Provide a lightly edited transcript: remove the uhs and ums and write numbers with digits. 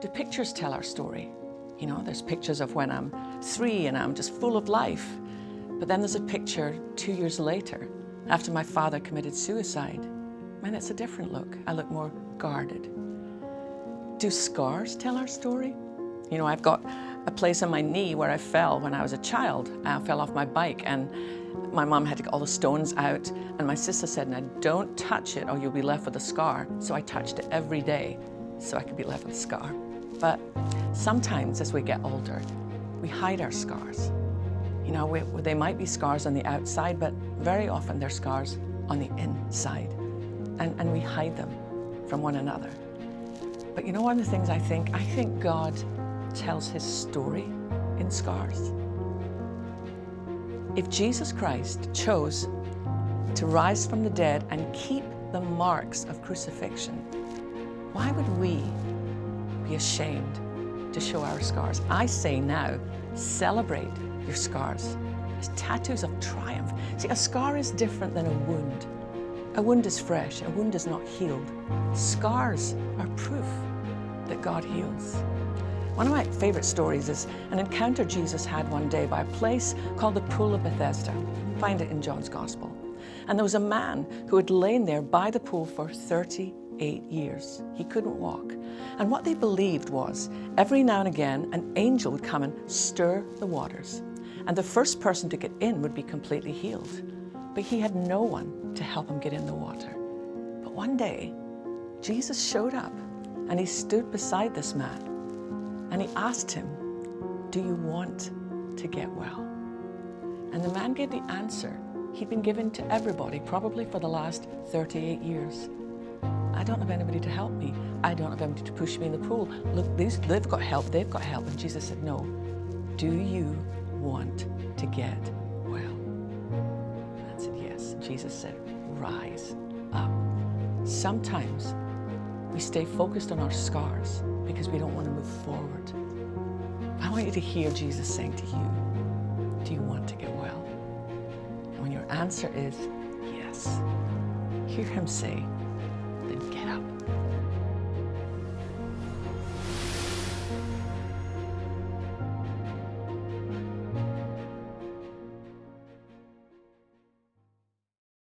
Do pictures tell our story? You know, there's pictures of when I'm 3 and I'm just full of life. But then there's a picture 2 years later, after my father committed suicide. Man, it's a different look. I look more guarded. Do scars tell our story? You know, I've got a place on my knee where I fell when I was a child. I fell off my bike and my mom had to get all the stones out, and my sister said, "Now don't touch it or you'll be left with a scar." So I touched it every day so I could be left with a scar. But sometimes as we get older, we hide our scars. You know, they might be scars on the outside, but very often they're scars on the inside. And we hide them from one another. But you know, one of the things I think God tells his story in scars. If Jesus Christ chose to rise from the dead and keep the marks of crucifixion, why would we be ashamed to show our scars? I say now, celebrate your scars as tattoos of triumph. See, a scar is different than a wound. A wound is fresh, a wound is not healed. Scars are proof that God heals. One of my favorite stories is an encounter Jesus had one day by a place called the Pool of Bethesda. Find it in John's Gospel. And there was a man who had lain there by the pool for 38 years. He couldn't walk. And what they believed was, every now and again, an angel would come and stir the waters. And the first person to get in would be completely healed. But he had no one to help him get in the water. But one day, Jesus showed up and he stood beside this man. And he asked him, "Do you want to get well?" And the man gave the answer he'd been given to everybody, probably for the last 38 years. "I don't have anybody to help me. I don't have anybody to push me in the pool. Look, they've got help, they've got help." And Jesus said, "No. Do you want to get well?" And I said, "Yes." And Jesus said, "Rise up." Sometimes we stay focused on our scars because we don't want to move forward. I want you to hear Jesus saying to you, "Do you want to get well?" And when your answer is yes, hear him say, "Then get up."